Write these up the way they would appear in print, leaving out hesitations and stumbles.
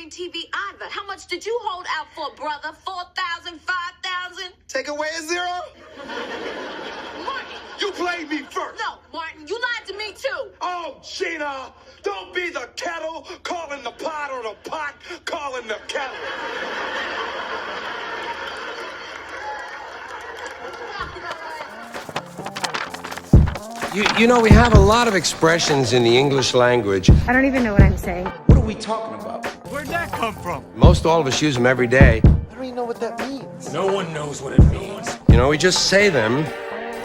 watching TV either. How much did you hold out for, brother? 4,000, 5,000? Take away a zero? Martin! You played me first. No, Martin, you lied to me too. Oh, Gina, don't be the kettle calling the pot or the pot calling the kettle. You know, we have a lot of expressions in the English language. I don't even know what I'm saying. What are we talking about? Where'd that come from? Most all of us use them every day. I don't even know what that means. No one knows what it means. You know, we just say them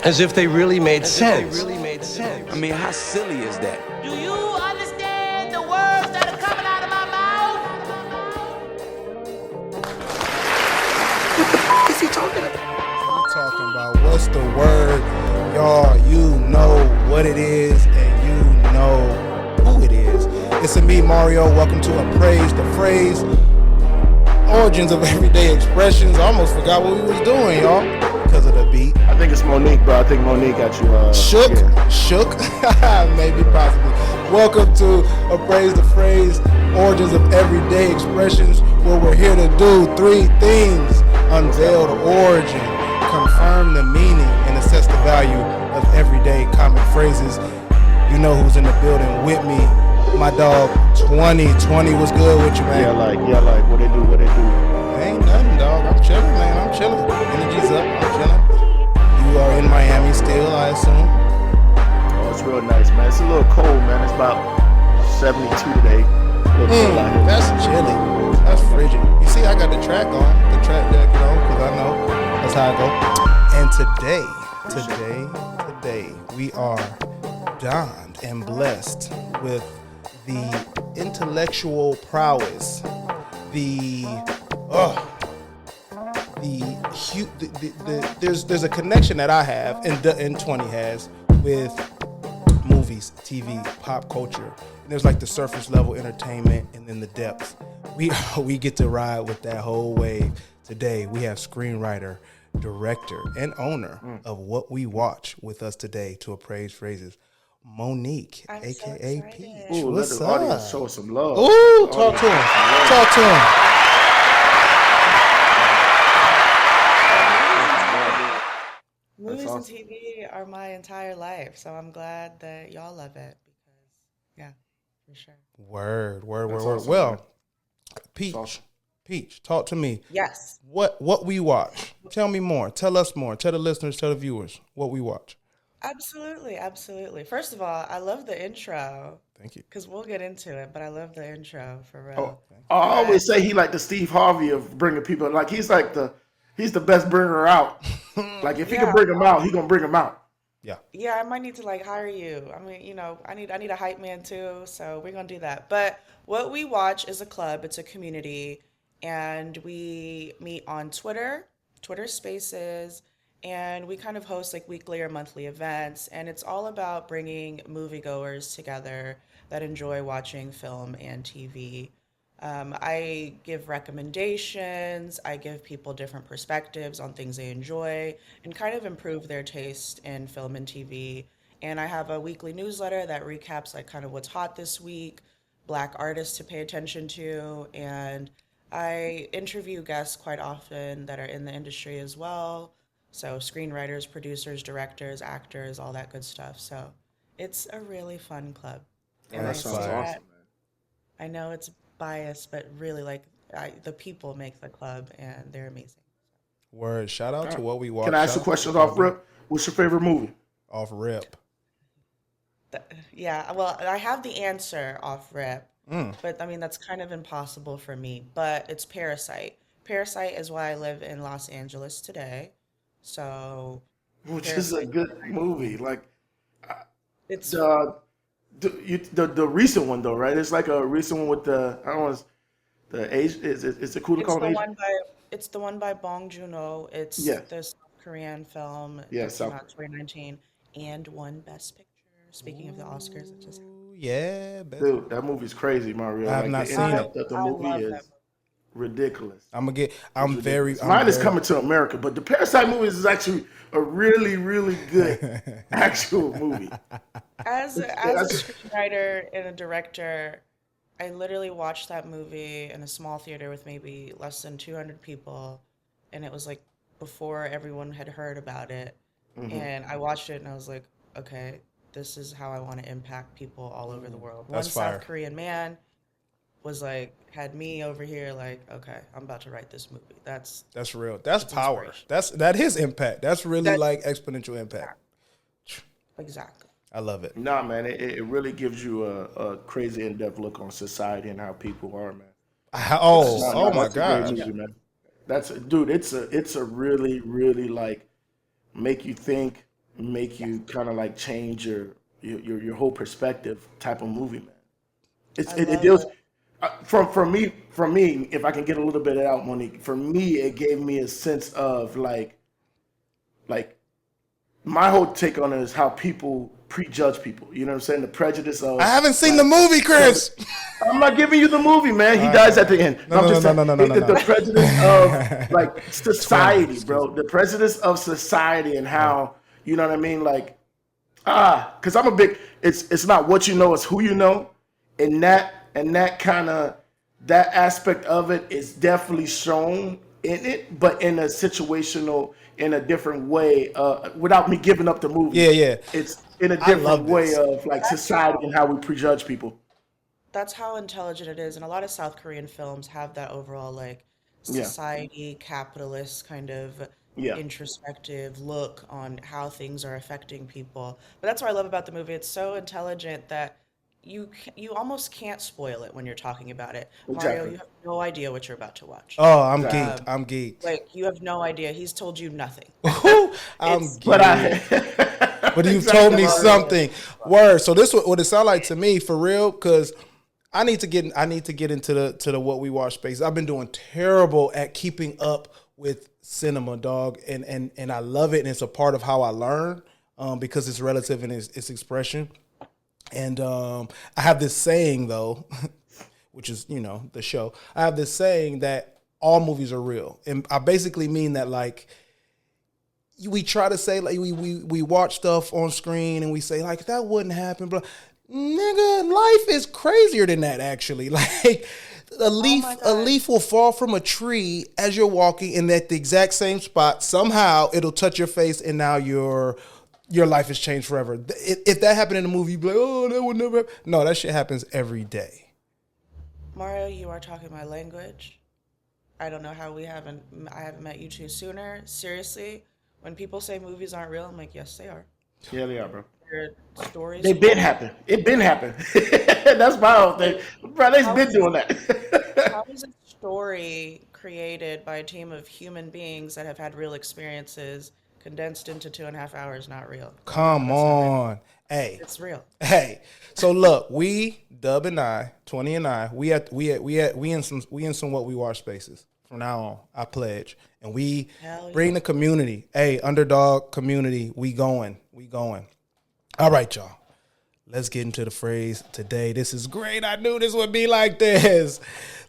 as if they really made sense. I mean, how silly is that? Do you understand the words that are coming out of my mouth? What the is he talking about? We're talking about what's the word, y'all. You know what it is, and you know who it is. It's a me, Mario. Welcome to Appraise The Phrase. Origins of everyday expressions. I almost forgot what we was doing, y'all, because of the beat. I think it's Monique, bro. I think Monique got you shook, maybe, possibly. Welcome to Appraise The Phrase, origins of everyday expressions, where we're here to do three things: unveil the origin, confirm the meaning, and assess the value of everyday common phrases. You know who's in the building with me. My dog, 20 was good with you, man. Yeah, like, what they do. Ain't nothing, dog. I'm chilling, man. I'm chilling. Energy's up. I'm chilling. You are in Miami still, I assume. Oh, it's real nice, man. It's a little cold, man. It's about 72 today. That's chilly. That's frigid. You see, I got the track on, the track jacket on, because I know that's how I go. And today, we are donned and blessed with the intellectual prowess, there's a connection that I have and 20 has with movies, TV, pop culture. And there's like the surface level entertainment and then the depth. We get to ride with that whole wave. Today we have screenwriter, director, and owner of What We Watch with us today to appraise phrases. Monique, aka Peach. Ooh, what's let the up? audience show some love. Ooh, talk to him. Movies and TV are my entire life, so I'm glad that y'all love it because, yeah, for sure. Word. Awesome, Well, man. Peach, talk to me. Yes. What we watch? Tell me more. Tell us more. Tell the listeners, tell the viewers what we watch. Absolutely. First of all, I love the intro. Thank you. Because we'll get into it, but I love the intro for real. Oh, I always say he like the Steve Harvey of bringing people. Like he's the best bringer out. Like if he can bring them out, he gonna bring them out. Yeah, I might need to like hire you. I mean, I need a hype man too, so we're gonna do that. But What We Watch is a club, it's a community, and we meet on Twitter Spaces, and we kind of host like weekly or monthly events, and it's all about bringing moviegoers together that enjoy watching film and TV. I give recommendations, I give people different perspectives on things they enjoy, and kind of improve their taste in film and TV. And I have a weekly newsletter that recaps like kind of what's hot this week, Black artists to pay attention to, and I interview guests quite often that are in the industry as well. So screenwriters, producers, directors, actors, all that good stuff. So it's a really fun club. And that sounds awesome, man. I know it's biased, but really like the people make the club and they're amazing. Word. Shout out to What We Watch. Can I ask you questions off rip? What's your favorite movie? Off rip. Yeah, well, I have the answer off rip, but I mean, that's kind of impossible for me, but it's Parasite. Parasite is why I live in Los Angeles today. So, Which is a good movie. Like, it's the recent one though, right? It's like a recent one with the I don't know, the age. Is it cool to call it? It's the one by Bong Joon-ho. It's the South Korean film. Yeah, that came out 2019 and won Best Picture. Speaking of the Oscars, it just dude, that movie's crazy, Mario. I have not seen it. The movie is ridiculous. Mine is coming to America, but the Parasite movie is actually a really, really good actual movie. As a screenwriter and a director, I literally watched that movie in a small theater with maybe less than 200 people, and it was like before everyone had heard about it. And I watched it and I was like, okay, this is how I want to impact people all over the world. That's One fire. South Korean man was like, had me over here like, okay, I'm about to write this movie. That's real. That's power. inspiration. That is impact. That's really That- like exponential impact. exactly. I love it. Nah, man, it really gives you a crazy in-depth look on society and how people are, man. Oh my That's a great God. movie, man. Dude, it's a really, really like make you think, make you kind of like change your whole perspective type of movie, man. It deals for me, if I can get a little bit out, Monique, for me it gave me a sense of like my whole take on it is how people prejudge people. You know what I'm saying? The prejudice of I haven't seen the movie, Chris. I'm not giving you the movie, man. He dies at the end. I'm just saying the prejudice of like society, bro. The prejudice of society and how, you know what I mean? Like, because I'm a big. It's not what you know, it's who you know, and that kind of that aspect of it is definitely shown in it, but in a situational, in a different way, without me giving up the movie. Yeah. It's in a I different love way this. of like society and how we prejudge people. That's how intelligent it is, and a lot of South Korean films have that overall like Yeah. society capitalist kind of Yeah. introspective look on how things are affecting people. But that's what I love about the movie. It's so intelligent that you almost can't spoil it when you're talking about it. Mario, Exactly. you have no idea what you're about to watch. Oh, I'm geeked. I'm geeked. Like you have no idea. He's told you nothing. I'm It's- geeked. But you told me something. Word. So this what it sound like to me for real, because I need to get into the what we watch space. I've been doing terrible at keeping up with cinema, dog, and I love it, and it's a part of how I learn because it's relative in its expression. And I have this saying though, which is the show. I have this saying that all movies are real, and I basically mean that like. We try to say like we watch stuff on screen and we say like that wouldn't happen, but nigga, life is crazier than that actually. Like a leaf will fall from a tree as you're walking, and at the exact same spot, somehow it'll touch your face, and now your life has changed forever. If that happened in a movie, you'd be like, oh, that would never happen. No, that shit happens every day. Mario, you are talking my language. I don't know how I haven't met you two sooner. Seriously, when people say movies aren't real, I'm like, yes, they are. Yeah, they are, bro. Their stories. They been happen. It been happen. That's my whole thing, bro. They've been doing that. How is a story created by a team of human beings that have had real experiences condensed into 2.5 hours not real? Come on. Hey. It's real. Hey. So look, we, Dub and I, 20 and I, we in some what we watch spaces. From now on, I pledge. And we bring the community. Hey, underdog community, we going. All right, y'all. Let's get into the phrase today. This is great. I knew this would be like this.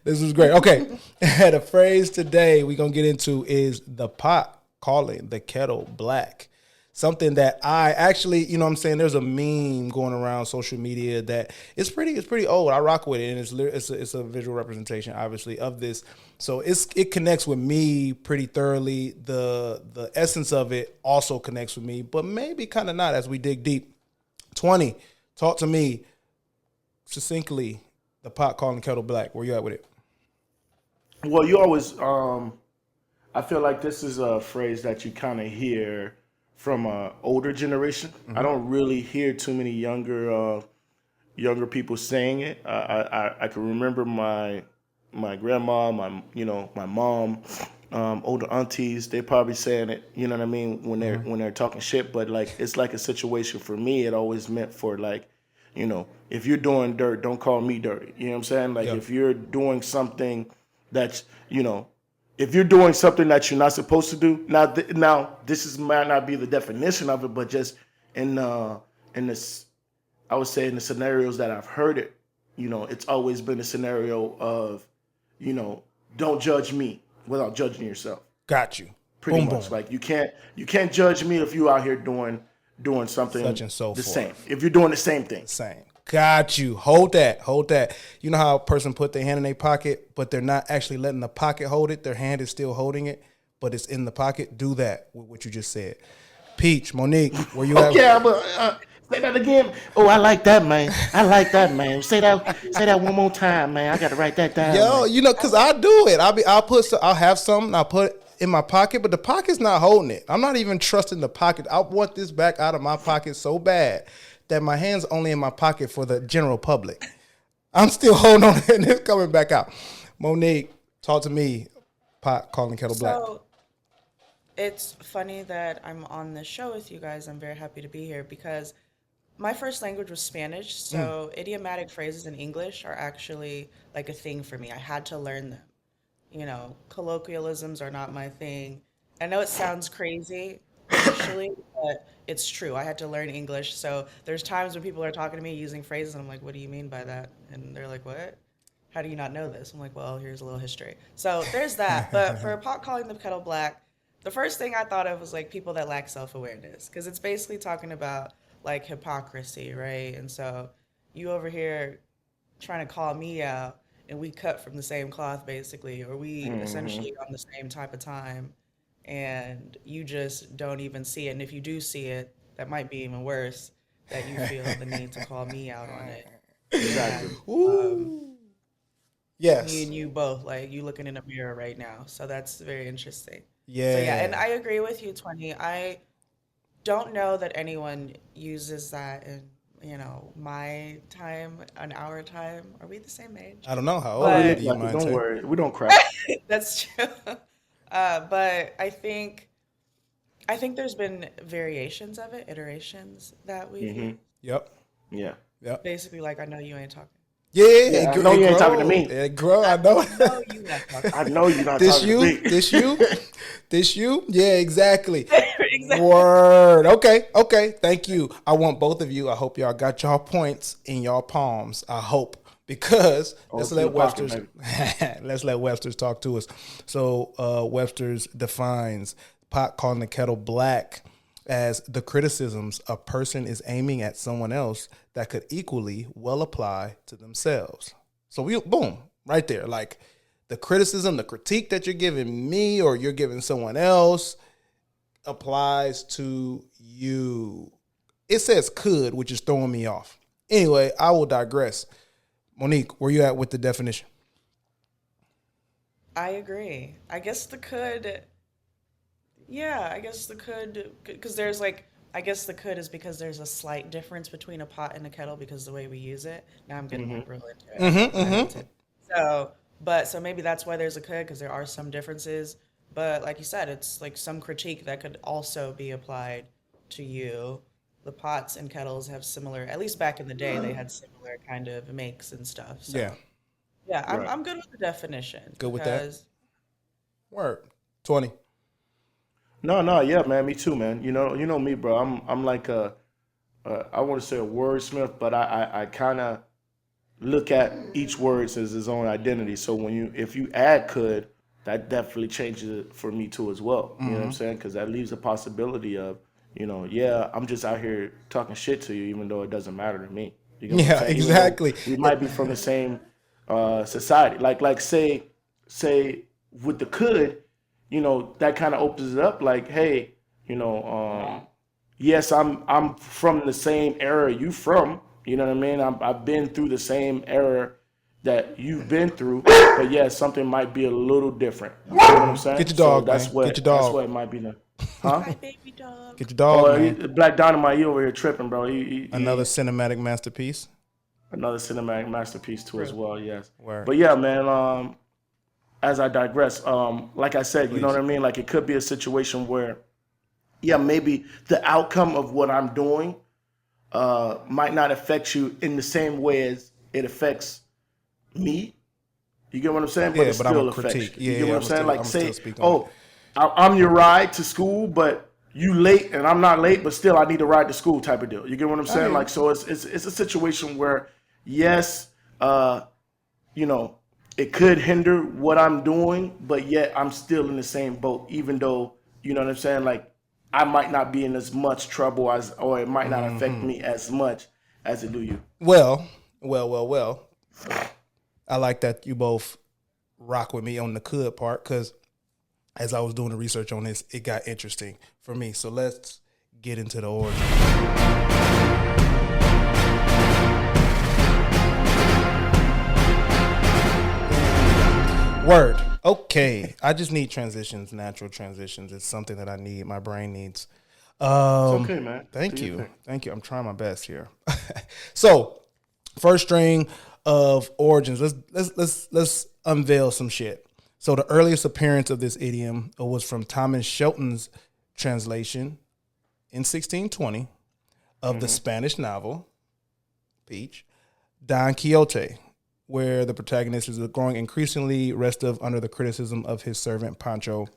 This was great. Okay. The phrase today we're going to get into is the pot calling the kettle black. Something that I actually, you know what I'm saying, there's a meme going around social media that it's pretty old. I rock with it, and it's a visual representation, obviously, of this. So it connects with me pretty thoroughly. The essence of it also connects with me, but maybe kind of not as we dig deep. 20, talk to me succinctly, the pot calling kettle black. Where you at with it? Well, you always, I feel like this is a phrase that you kind of hear from an older generation. I don't really hear too many younger people saying it. I can remember my grandma, my mom, older aunties. They probably saying it. You know what I mean when they're talking shit. But like it's like a situation for me. It always meant for like, if you're doing dirt, don't call me dirty. You know what I'm saying? Like if you're doing something that's if you're doing something that you're not supposed to do, now this might not be the definition of it, but just in this, I would say in the scenarios that I've heard it, it's always been a scenario of, don't judge me without judging yourself. Got you. Pretty Boom, much, boom. like you can't judge me if you out here doing something Such and so the forth. same. If you're doing the same thing, Same. Got you. Hold that. You know how a person put their hand in their pocket, but they're not actually letting the pocket hold it. Their hand is still holding it, but it's in the pocket. Do that with what you just said. Peach, Monique, where you at? Yeah, but say that again. Oh, I like that, man. Say that one more time, man. I gotta write that down. Yo, man. you know, cause I do it. I'll have something. I'll put it in my pocket, but the pocket's not holding it. I'm not even trusting the pocket. I want this back out of my pocket so bad that my hand's only in my pocket for the general public. I'm still holding on and it's coming back out. Monique, talk to me. Pot calling kettle black. So it's funny that I'm on this show with you guys. I'm very happy to be here because my first language was Spanish. So idiomatic phrases in English are actually like a thing for me. I had to learn them. You know, colloquialisms are not my thing. I know it sounds crazy initially, but it's true. I had to learn English. So there's times when people are talking to me using phrases and I'm like, what do you mean by that? And they're like, what? How do you not know this? I'm like, well, here's a little history. So there's that. But for pot calling the kettle black, the first thing I thought of was like people that lack self-awareness, because it's basically talking about like hypocrisy, right? And so you over here trying to call me out and we cut from the same cloth basically, or we essentially on the same type of time and you just don't even see it. And if you do see it, that might be even worse, that you feel the need to call me out on it. Exactly. Yes. Me and you both, like you looking in a mirror right now. So that's very interesting. Yeah. So yeah, and I agree with you, 20. I don't know that anyone uses that in, you know, my time, an our time. Are we the same age? I don't know how old But- are you, Don't worry, we don't crack. That's true. But I think there's been variations of it, iterations that we've used. Yep. Yeah. Yep. Basically, like, I know you ain't talking. Yeah, I know you ain't talking to me. It grow, I know. No, you not talking. I know you're not This talking you? to me. This you? Yeah, exactly. Exactly. Word. Okay. Thank you. I want both of you. I hope y'all got y'all points in y'all palms. I hope. Because let's to let the pocket, Webster's talk to us. So Webster's defines pot calling the kettle black as the criticisms a person is aiming at someone else that could equally well apply to themselves. So boom, right there. Like the criticism, the critique that you're giving me or you're giving someone else applies to you. It says could, which is throwing me off. Anyway, I will digress. Monique, where you at with the definition? I agree. I guess the could, because there's like, I guess the could is because there's a slight difference between a pot and a kettle because the way we use it. Now I'm getting like real into it. So maybe that's why there's a could, because there are some differences. But like you said, it's like some critique that could also be applied to you. The pots and kettles have similar, at least back in the day, they had similar kind of makes and stuff. So, Yeah. I'm good with the definition. Good with that? because- Word. 20. No, yeah, man, me too, man. You know me, bro. I'm like I want to say a wordsmith, but I kind of look at each word as its own identity. So if you add could, that definitely changes it for me too as well. You know what I'm saying? Because that leaves a possibility of, I'm just out here talking shit to you, even though it doesn't matter to me. You get what I'm saying? Even though exactly. we might be from the same society. Like say with the could, that kind of opens it up. Like, hey, yes, I'm from the same era you from. You know what I mean? I've been through the same era that you've been through, but yeah, something might be a little different. You know what I'm saying? Get your dog, that's man. what, Get your dog. That's what it might be. Huh? Hi, baby dog. Get your dog, man. Black Dynamite, he over here tripping, bro. Another cinematic masterpiece. Another cinematic masterpiece too, as well. Yes. Word. But yeah, man. As I digress, like I said, you know what I mean. Like it could be a situation where, yeah, maybe the outcome of what I'm doing might not affect you in the same way as it affects me. You get what I'm saying? Yeah, it but I'm still a affects critique. you. You Yeah, get what yeah, I'm saying? I'm Like still say, speak on I'm your ride to school, but you late and I'm not late, but still I need to ride to school type of deal. You get what I'm saying? Like, so it's a situation where, yes, it could hinder what I'm doing, but yet I'm still in the same boat, even though, you know what I'm saying? Like I might not be in as much trouble or it might not affect me as much as it do you. Well. I like that you both rock with me on the could part, because as I was doing the research on this, it got interesting for me. So let's get into the origin. Word. Okay. I just need transitions, natural transitions. It's something that I need. My brain needs. It's okay, man. Thank you. Thank you. I'm trying my best here. So, first string of origins. Let's unveil some shit. So the earliest appearance of this idiom was from Thomas Shelton's translation in 1620 of the Spanish novel Peach, Don Quixote, where the protagonist is growing increasingly restive under the criticism of his servant Pancho.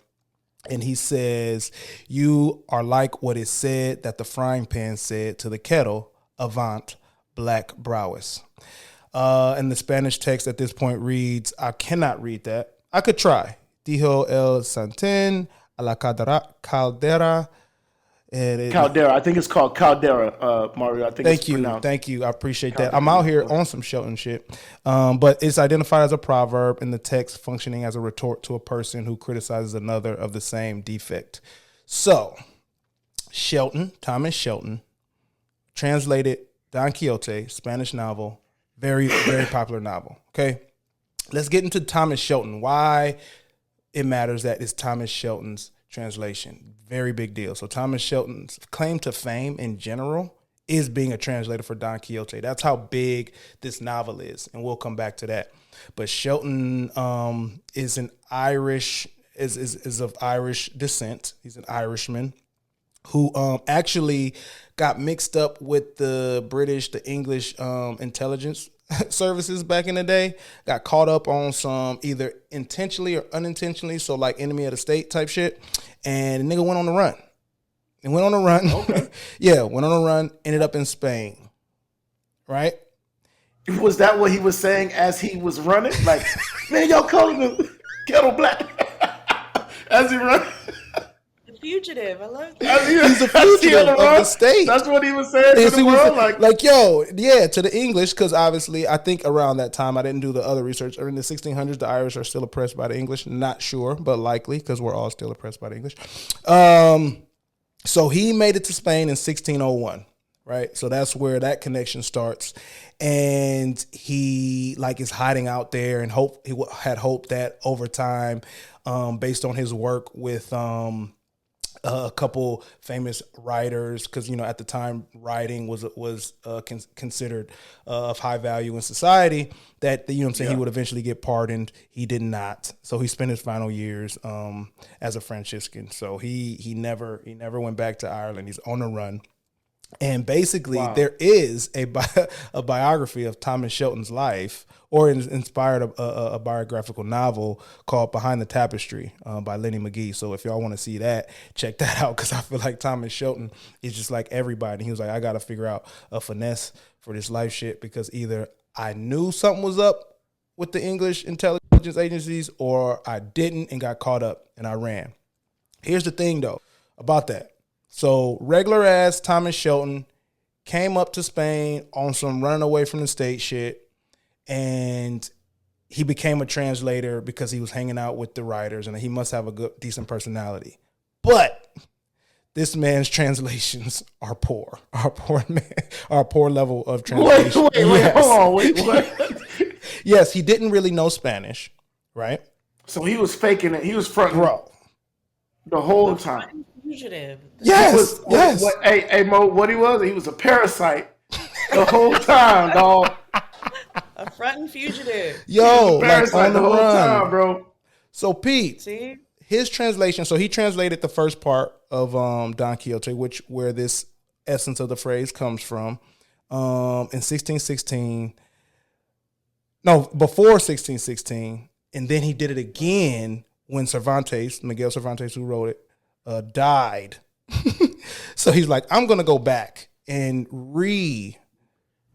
And he says, "You are like what is said that the frying pan said to the kettle, avant, black browess." And the Spanish text at this point reads, I cannot read that. I could try. Dijo el sartén a la caldera. Caldera. I think it's called Caldera, Mario. I think Thank it's you. pronounced. Thank you. I appreciate Caldera. that. I'm out here on some Shelton shit. But it's identified as a proverb in the text, functioning as a retort to a person who criticizes another of the same defect. So, Shelton, Thomas Shelton, translated Don Quixote, Spanish novel, very, very popular novel. Okay. Let's get into Thomas Shelton. Why it matters that it's Thomas Shelton's translation. Very big deal. So Thomas Shelton's claim to fame in general is being a translator for Don Quixote. That's how big this novel is, and we'll come back to that. But Shelton is an Irish, is of Irish descent. He's an Irishman who actually got mixed up with the British, the English intelligence services back in the day, got caught up on some either intentionally or unintentionally, so like enemy of the state type shit, and the nigga went on the run. And went on a run. Okay. Yeah, went on a run, ended up in Spain. Right? Was that what he was saying as he was running? Like, man, y'all calling the Kettle black as he run. Fugitive. I love that. He's a fugitive of the state. That's what he was saying to the world. Like, yo, yeah, to the English, because obviously I think around that time, I didn't do the other research. In the 1600s, the Irish are still oppressed by the English. Not sure, but likely, because we're all still oppressed by the English. So he made it to Spain in 1601, right? So that's where that connection starts. And he like is hiding out there, and he had hoped that over time, based on his work with a couple famous writers, because at the time writing was considered of high value in society, that he would eventually get pardoned. He did not, so he spent his final years as a Franciscan. So he never went back to Ireland. He's on the run. And basically, there is a biography of Thomas Shelton's life, or inspired a biographical novel called Behind the Tapestry by Lenny McGee. So if y'all want to see that, check that out, because I feel like Thomas Shelton is just like everybody. He was like, I got to figure out a finesse for this life shit, because either I knew something was up with the English intelligence agencies, or I didn't and got caught up and I ran. Here's the thing, though, about that. So regular ass Thomas Shelton came up to Spain on some running away from the state shit, and he became a translator because he was hanging out with the writers, and he must have a decent personality. But this man's translations are poor. Our poor level of translation. Wait, hold on, wait. Yes, he didn't really know Spanish, right? So he was faking it. He was fronting, bro, the whole time. Fugitive. Yes, yes. Hey, Mo, what he was a parasite the whole time, dog. A front fugitive. Yo, like on the whole run, time, bro. So Pete, see his translation. So he translated the first part of Don Quixote, where this essence of the phrase comes from, in 1616. No, before 1616, and then he did it again when Miguel Cervantes, who wrote it, died. So he's like, I'm gonna go back and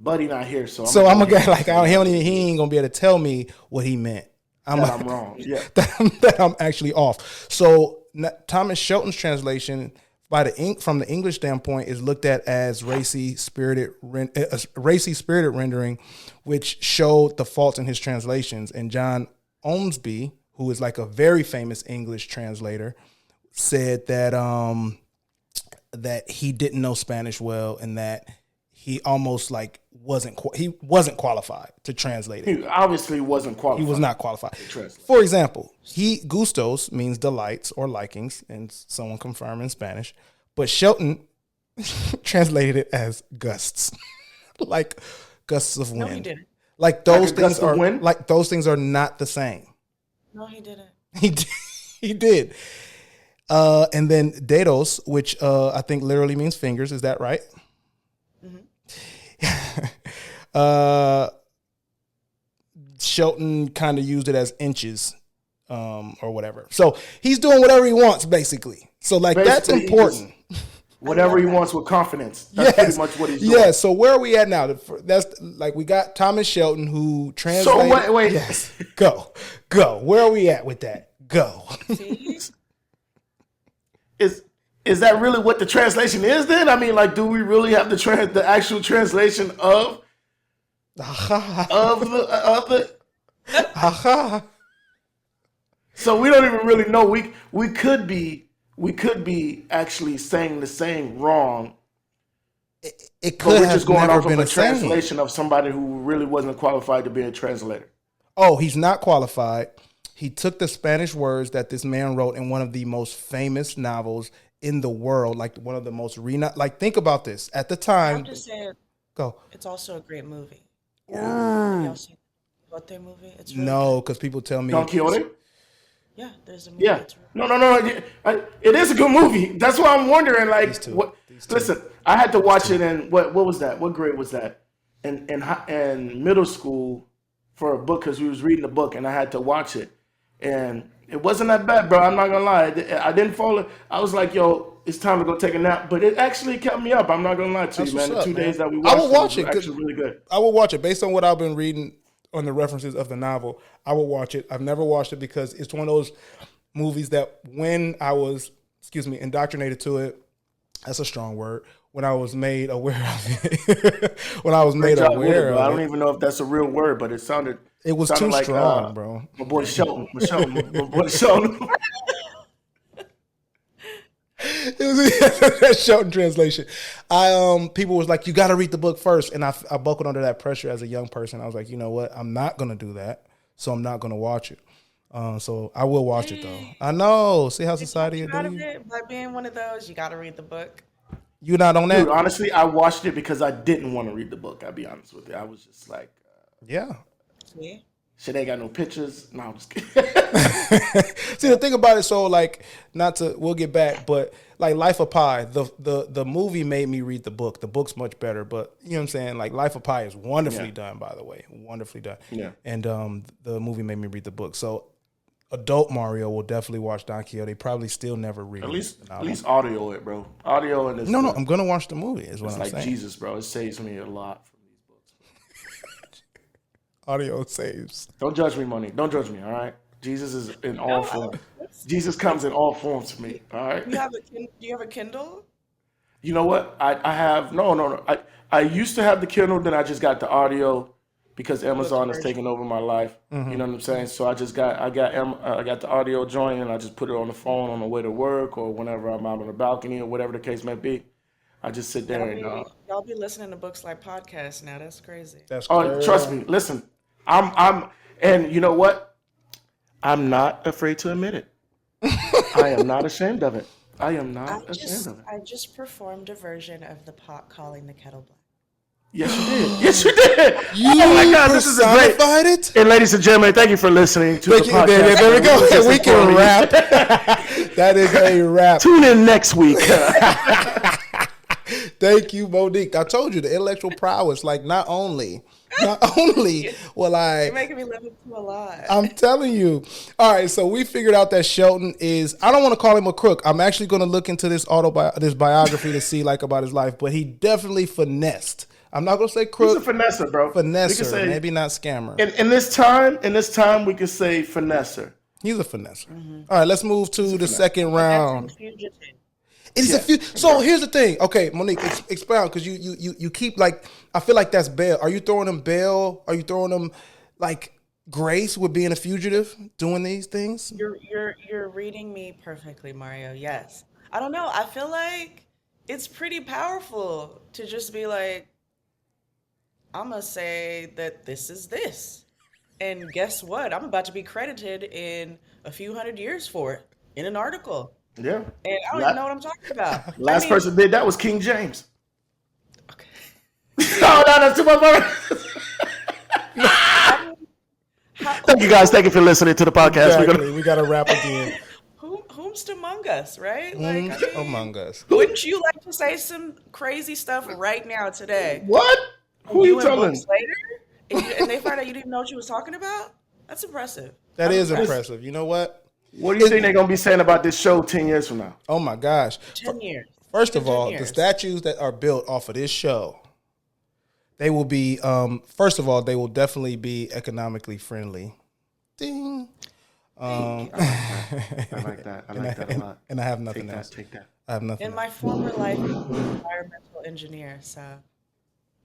Buddy not here, so I'm gonna get like he ain't gonna be able to tell me what he meant. I'm wrong. Yeah, that I'm actually off. So Thomas Shelton's translation from the English standpoint, is looked at as racy spirited rendering, which showed the faults in his translations. And John Ormsby, who is like a very famous English translator, said that that he didn't know Spanish well, and that he almost like wasn't qualified to translate it. He obviously wasn't qualified. He was not qualified. For example, gustos means delights or likings, and someone confirmed in Spanish, but Shelton translated it as gusts, like gusts of wind. No, he didn't. Like those things are not the same. No, he didn't. He did. And then dedos, which I think literally means fingers. Is that right? Shelton kind of used it as inches, or whatever. So he's doing whatever he wants, basically. So like that's important. Whatever he wants with confidence. That's pretty much what he's doing. Yeah. So where are we at now? That's like we got Thomas Shelton who translated. So wait. Yes. Go. Where are we at with that? Go. Is that really what the translation is then? I mean, like, do we really have the actual translation of the So we don't even really know. We could be actually saying the same wrong. It could have just going never off been of a a saying. translation of somebody who really wasn't qualified to be a translator. Oh, he's not qualified. He took the Spanish words that this man wrote in one of the most famous novels in the world, like one of the most like think about this. At the time, I'm just saying, go. It's also a great movie. Y'all seen the Quixote movie? It's really No, because people tell me Don Quixote. Yeah, there's a movie. Yeah. No. It is a good movie. That's why I'm wondering. Like, what? Listen, I had to watch it in what was that? What grade was that? In middle school for a book, because we was reading a book and I had to watch it, and it wasn't that bad, bro. I'm not gonna lie. I didn't fall. I was like, yo, it's time to go take a nap. But it actually kept me up. I'm not gonna lie to you, man. The 2 days that we watched, I will watch it. Actually really good. I will watch it based on what I've been reading on the references of the novel. I will watch it. I've never watched it because it's one of those movies that when I was, indoctrinated to it, that's a strong word, when I was made aware of it. When I was made aware of it. I don't even know if that's a real word, but it sounded... It was too like, strong, bro. My boy Shelton. My boy Shelton. It was that Shelton translation. People was like, you got to read the book first, and I buckled under that pressure as a young person. I was like, you know what? I'm not gonna do that, so I'm not gonna watch it. So I will watch it though. I know. See how society is doing. By being one of those, you got to read the book. You're not on that. Dude, honestly, I watched it because I didn't want to read the book. I'll be honest with you. I was just like, yeah. See? Shit ain't got no pictures. No, I'm just kidding. See, the thing about it, so like, we'll get back, but like Life of Pi, the movie made me read the book. The book's much better, but you know what I'm saying? Like Life of Pi is wonderfully done, by the way. Wonderfully done. Yeah. And the movie made me read the book. So adult Mario will definitely watch Don Quixote. Probably still never read At least audio it, bro. Audio and No, I'm gonna watch the movie. Is what I'm like saying. Jesus, bro. It saves me a lot from these books. Audio saves. Don't judge me, Monique. Don't judge me. All right. Jesus is in all forms. Jesus comes in all forms to me. All right. Do you have a Kindle? You know what? I have no. I used to have the Kindle, then I just got the audio because Amazon is taking over my life. Mm-hmm. You know what I'm saying? So I got the audio joint and I just put it on the phone on the way to work or whenever I'm out on the balcony or whatever the case may be. I just sit there and y'all be listening to books like podcasts now. That's crazy. That's crazy. Trust me. Listen, I'm and you know what? I'm not afraid to admit it. I am not ashamed of it. I am not ashamed of it. I just performed a version of the pot calling the kettle black. Yes, you did. Yes, you did. You oh my God, this is a great. It? And ladies and gentlemen, thank you for listening to the podcast. There we go. We can wrap. That is a wrap. Tune in next week. Thank you, Monique. I told you the intellectual prowess. Like not only will You're making me live into a lot. I'm telling you. All right, so we figured out that Shelton is. I don't want to call him a crook. I'm actually going to look into this biography to see like about his life. But he definitely finessed. I'm not gonna say crook. He's a finesser, bro. Finesser, maybe not scammer. In this time, we could say finesser. He's a finesser. Mm-hmm. All right, let's move to the second round. It's a few. So here's the thing. Okay, Monique, expound, because you keep like, I feel like that's bail. Are you throwing them bail? Are you throwing them like grace with being a fugitive, doing these things? You're reading me perfectly, Mario. Yes. I don't know. I feel like it's pretty powerful to just be like, I'm gonna say that this is this. And guess what? I'm about to be credited in a few hundred years for it in an article. Yeah. And I don't even know what I'm talking about. Last person did that was King James. Okay. Oh, no, that's too much. Thank you guys. Thank you for listening to the podcast. Exactly. We got to wrap again. Whomst among us, right? Like, Among us. Wouldn't you like to say some crazy stuff right now today? What? Who are you telling? Later, and they find out you didn't know what you was talking about? That's impressive. That is impressive. You know what? What do you think they're going to be saying about this show 10 years from now? Oh, my gosh. 10 years. First of all, the statues that are built off of this show, they will be, first of all, they will definitely be economically friendly. Ding. I like that. I like that a lot. And I have nothing else. Take that. I have nothing In my former life, I was an environmental engineer, so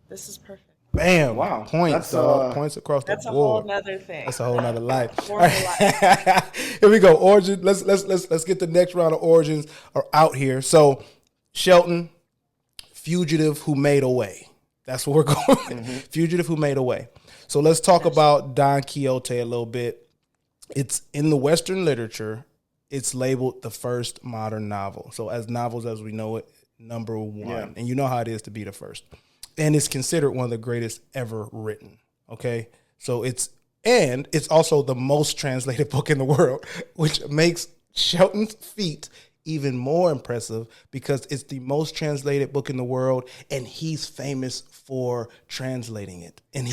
this is perfect. Bam! Wow. Points. Points across the board. That's a whole nother thing. That's a whole nother life. Former life. Here we go. Origin. Let's get the next round of origins are out here. So, Shelton, fugitive who made away. That's what we're going. Fugitive who made away. So let's talk about Don Quixote a little bit. It's in the Western literature. It's labeled the first modern novel. So as novels as we know it, number one, and you know how it is to be the first. And it's considered one of the greatest ever written. Okay. So it's also the most translated book in the world, which makes Shelton's feat even more impressive because it's the most translated book in the world. And he's famous for translating it. And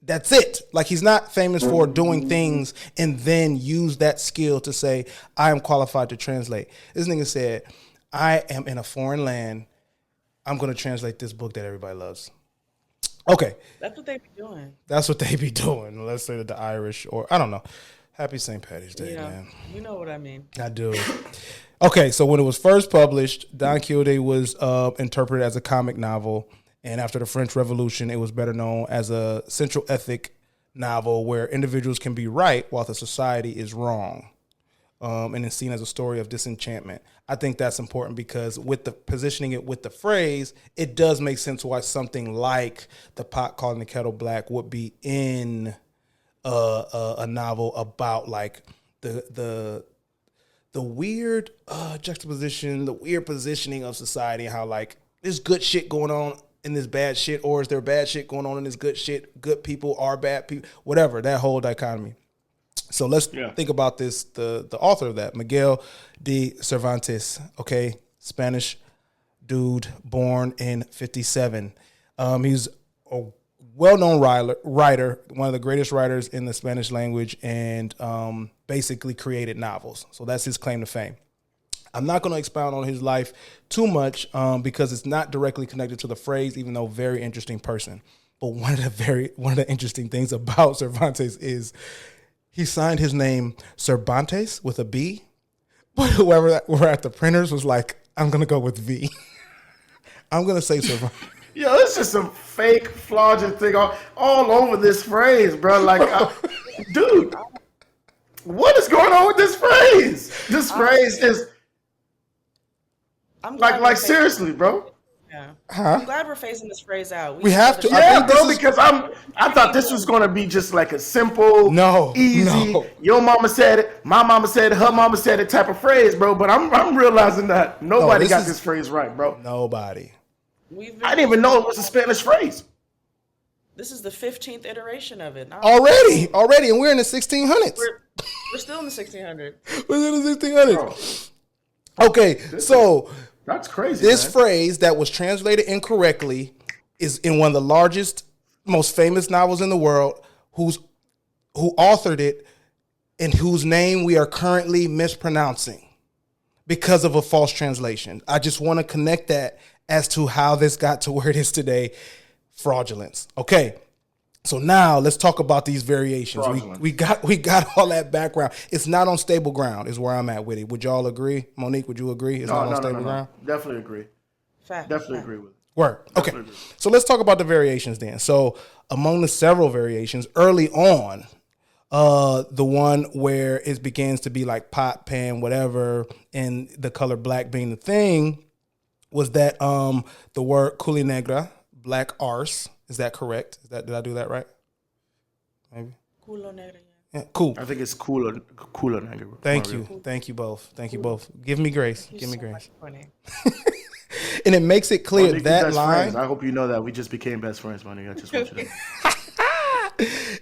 that's it. Like, he's not famous for doing things and then use that skill to say, I am qualified to translate. This nigga said, I am in a foreign land. I'm going to translate this book that everybody loves. Okay. That's what they be doing. That's what they be doing. Let's say that the Irish, or I don't know. Happy St. Patty's Day, man. You know what I mean. I do. Okay, so when it was first published, Don Quixote was interpreted as a comic novel. And after the French Revolution, it was better known as a central ethic novel where individuals can be right while the society is wrong. And it's seen as a story of disenchantment. I think that's important because with the positioning it with the phrase, it does make sense why something like the pot calling the kettle black would be in a novel about like the weird juxtaposition, the weird positioning of society, and how like there's good shit going on in this bad shit, or is there bad shit going on in this good shit? Good people are bad people, whatever, that whole dichotomy. So let's think about this. The author of that, Miguel de Cervantes, okay, Spanish dude, born in 1957. He's a well-known writer, one of the greatest writers in the Spanish language, and basically created novels. So that's his claim to fame. I'm not going to expound on his life too much because it's not directly connected to the phrase, even though very interesting person. But one of the interesting things about Cervantes is he signed his name Cervantes with a B, but whoever were at the printers was like, I'm going to go with V. I'm going to say Cervantes. Yo, it's just some fake fraudulent thing all over this phrase, bro. Like, dude, what is going on with this phrase? This phrase is like seriously, bro. Yeah. Huh? I'm glad we're phasing this phrase out. We have to. Yeah, bro, because I thought this was going to be just like a simple, easy, your mama said it, my mama said it, her mama said it type of phrase, bro. But I'm realizing that nobody got this phrase right, bro. Nobody. I didn't even know it was a Spanish phrase. This is the 15th iteration of it. Already, and we're in the 1600s. We're still in the 1600s. We're in the 1600s. Okay, so that's crazy. This phrase that was translated incorrectly is in one of the largest, most famous novels in the world, who authored it and whose name we are currently mispronouncing because of a false translation. I just want to connect that as to how this got to where it is today. Fraudulence. Okay. So now let's talk about these variations. Fraudulent. We got all that background. It's not on stable ground is where I'm at with it. Would y'all agree? Monique, would you agree? It's not on stable ground? Definitely agree. Fact. Definitely agree with it. Word. Okay. Definitely agree. So let's talk about the variations then. So among the several variations, early on, the one where it begins to be like pot, pan, whatever, and the color black being the thing, was that the word culi negra, black arse. Is that correct? Did I do that right? Maybe. Culo negro. Yeah, cool. I think it's cooler nigga. Thank you. Thank you both. Thank you both. Give me grace. Give me grace. Funny. And it makes it clear Monique, that best line. friends. I hope you know that we just became best friends, Monique. I just want you to know.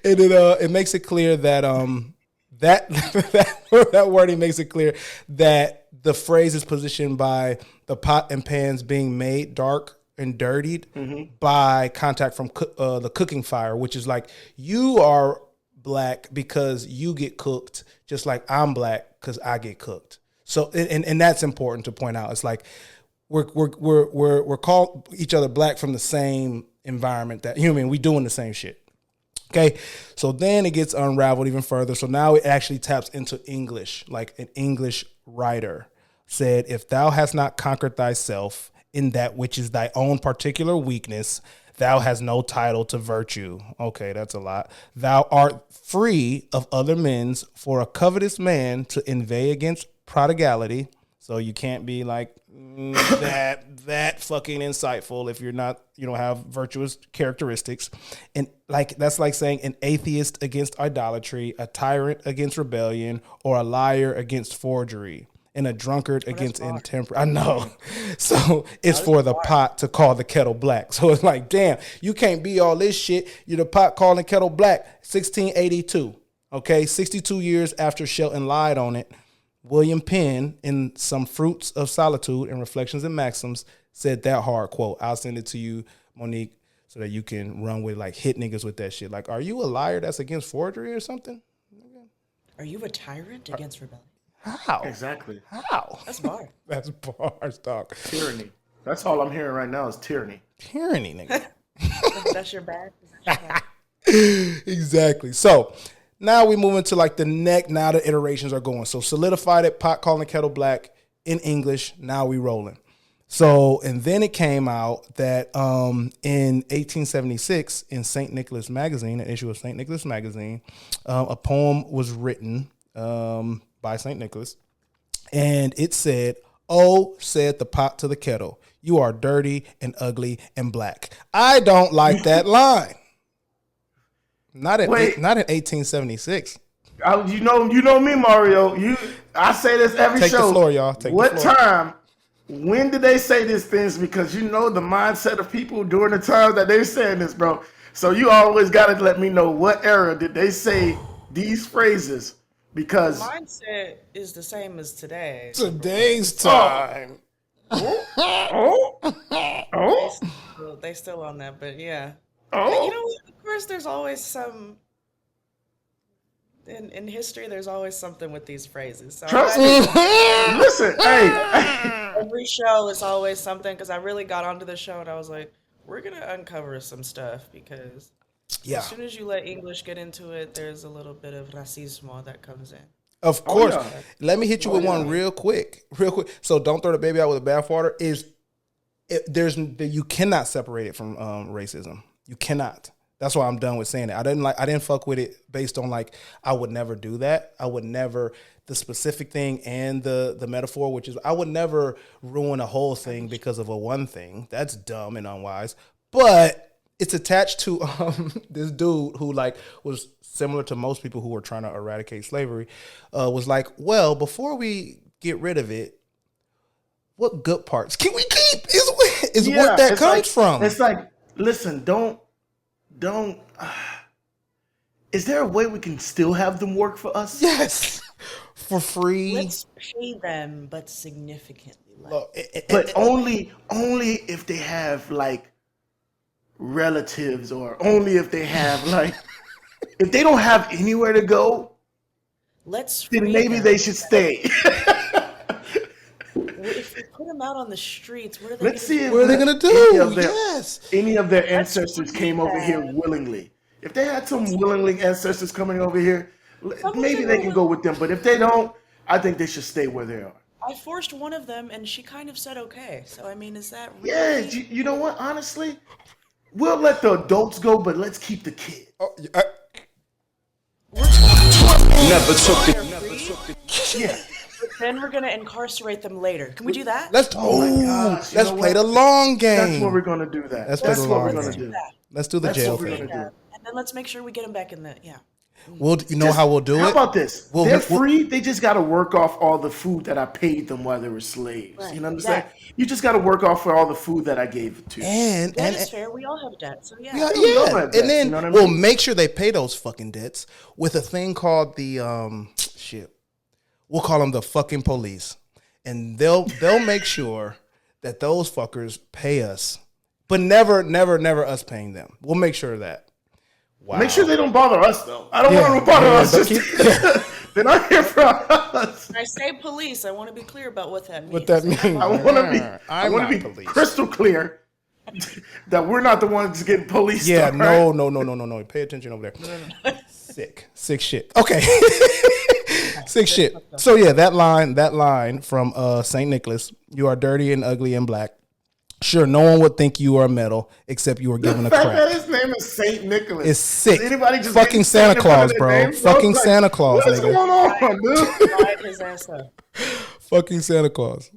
And it makes it clear that that wording makes it clear that the phrase is positioned by the pot and pans being made dark and dirtied by contact from the cooking fire, which is like you are black because you get cooked, just like I'm black because I get cooked. So and that's important to point out. It's like we're called each other black from the same environment that we doing the same shit. Okay, so then it gets unraveled even further. So now it actually taps into English, like an English writer said, "If thou hast not conquered thyself in that which is thy own particular weakness, thou hast no title to virtue." Okay, that's a lot. "Thou art free of other men's, for a covetous man to inveigh against prodigality." So you can't be like that fucking insightful if you don't have virtuous characteristics. And like that's like saying an atheist against idolatry, a tyrant against rebellion, or a liar against forgery. And a drunkard against intemperance. I know. So it's for the pot to call the kettle black. So it's like, damn, you can't be all this shit. You're the pot calling kettle black. 1682. Okay, 62 years after Shelton lied on it, William Penn, in Some Fruits of Solitude and Reflections and Maxims, said that hard quote. I'll send it to you, Monique, so that you can run with like hit niggas with that shit. Like, are you a liar that's against forgery or something? Are you a tyrant against rebellion? How? Exactly. How? That's bars. That's bars, dog. Tyranny. That's all I'm hearing right now is tyranny. Tyranny, nigga. That's your bag. Exactly. So now we move into like now the iterations are going. So solidified it, pot calling kettle black in English. Now we rolling. So, and then it came out that in 1876 in St. Nicholas Magazine, an issue of St. Nicholas Magazine, a poem was written by St. Nicholas, and it said, "Oh, said the pot to the kettle, you are dirty and ugly and black." I don't like that line. Not in 1876. You know me, Mario. I say this every Take show. the floor, y'all. Take what the floor. time? When did they say these things? Because you know the mindset of people during the time that they're saying this, bro. So you always got to let me know what era did they say these phrases. Because mindset is the same as today. Today's time. They still on that, but yeah. Oh. You know what? Of course, there's always some. In history, there's always something with these phrases. So Trust me. Listen, hey. Every show is always something because I really got onto the show and I was like, we're gonna uncover some stuff because as soon as you let English get into it, there's a little bit of racismo that comes in. Of course. Let me hit you with one real quick. So don't throw the baby out with the bathwater. You cannot separate it from racism. You cannot. That's why I'm done with saying it. I didn't fuck with it based on like I would never do that. I would never the specific thing and the metaphor, which is I would never ruin a whole thing because of a one thing. That's dumb and unwise. But it's attached to this dude who like was similar to most people who were trying to eradicate slavery. Was like, well, before we get rid of it, what good parts can we keep? Is what that comes from. It's like, listen, don't. Is there a way we can still have them work for us? Yes, for free. Let's pay them, but significantly less. But only if they have like relatives, or only if they have like, if they don't have anywhere to go, then maybe they should stay. If we put them out on the streets, what are they going to do? Any of their ancestors came over here willingly. If they had some willingly ancestors coming over here, maybe they can go with them. But if they don't, I think they should stay where they are. I forced one of them, and she kind of said okay. So I mean, is that really? Yeah, you know what? Honestly, we'll let the adults go, but let's keep the kid. Never took it. Yeah. But then we're gonna incarcerate them later. Can we do that? Let's let's play the long game. That's what we're gonna do. That's what we're gonna do. Let's do the jail thing. And then let's make sure we get them back in the You know how we'll do it? How about this? They're free. They just got to work off all the food that I paid them while they were slaves. Right. You know what I'm saying? You just got to work off for all the food that I gave to you. And That is fair. We all have debt, so yeah. Yeah. have debts, And then you know what I we'll mean? make sure they pay those fucking debts with a thing called the We'll call them the fucking police, and they'll make sure that those fuckers pay us, but never us paying them. We'll make sure of that. Wow. Make sure they don't bother us, though. I don't want them to bother us. They're not here for us. When I say police, I want to be clear about what that means. What that means? I want to be police. crystal clear that we're not the ones getting policed. Yeah, all right? no. Pay attention over there. Sick shit. Okay. Sick shit. So yeah, that line from St. Nicholas, you are dirty and ugly and black. Sure, no one would think you are metal except you were given a The fact crap. that his name is St. Nicholas. It's sick. Is anybody just Fucking getting Santa Saint in front Claus, of their bro. name, Fucking Like, Santa Claus, what's nigga. going on, dude? Drive his ass up. Fucking Santa Claus.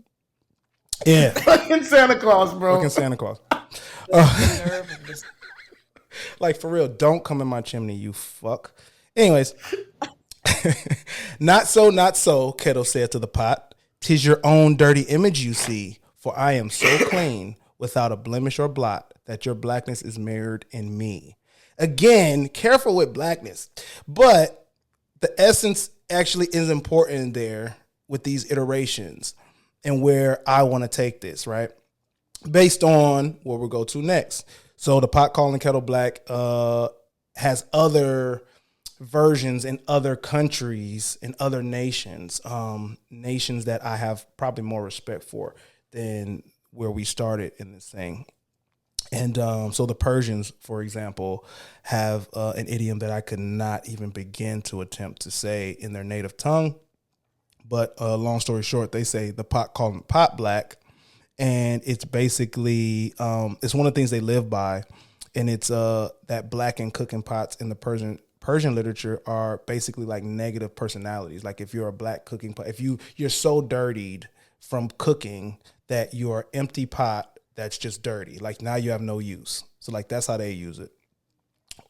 Yeah. Fucking Santa Claus, bro. Fucking Santa Claus. Like, for real, don't come in my chimney, you fuck. Anyways. Not so, Kettle said to the pot. 'Tis your own dirty image you see, for I am so clean, without a blemish or blot, that your blackness is mirrored in me. Again, careful with blackness. But the essence actually is important there with these iterations and where I want to take this, right? Based on what we'll go to next. So the pot calling kettle black has other versions in other countries, in other nations, nations that I have probably more respect for than where we started in this thing. And so the Persians, for example, have an idiom that I could not even begin to attempt to say in their native tongue. But long story short, they say the pot calling pot black. And it's basically, it's one of the things they live by. And it's that black and cooking pots in the Persian literature are basically like negative personalities. Like if you're a black cooking pot, if you're so dirtied from cooking that you're an empty pot that's just dirty. Like now you have no use. So like that's how they use it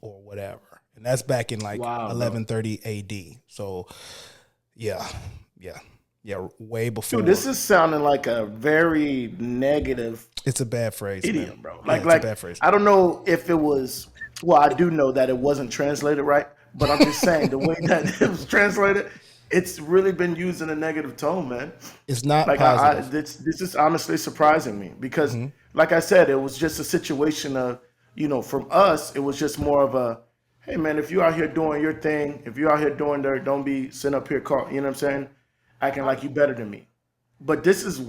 or whatever. And that's back in like 1130 AD. So yeah, way before. Dude, this is sounding like a very negative. It's a bad phrase, idiom, man. bro. It's a bad phrase. I don't know if it was. Well, I do know that it wasn't translated right, but I'm just saying the way that it was translated, it's really been used in a negative tone, man. It's not like positive. This is honestly surprising me because, like I said, it was just a situation of, from us, it was just more of a, hey man, if you're out here doing your thing, if you're out here doing dirt, don't be sitting up here you know what I'm saying, acting like you better than me. But this is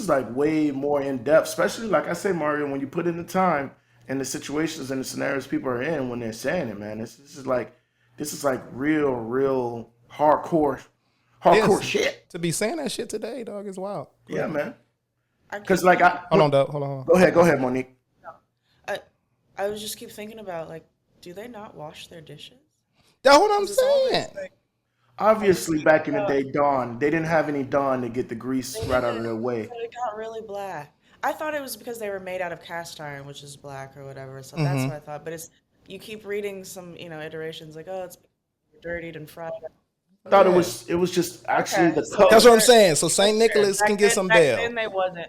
like way more in depth, especially like I say, Mario, when you put in the time and the situations and the scenarios people are in when they're saying it, man. This is like real hardcore shit. To be saying that shit today, dog, is wild. Yeah, man. Because like hold on, dog. Hold on. Go ahead, Monique. I was just keep thinking about like, do they not wash their dishes? That's what I'm saying. Obviously, back in the day, Dawn, they didn't have any Dawn to get the grease right out of their way. So it got really black. I thought it was because they were made out of cast iron, which is black or whatever. So that's what I thought. But you keep reading some, iterations like, oh, it's dirtied and fried. I thought it was just actually the color. That's what I'm saying. So St. Nicholas can get some bail. Back then they wasn't.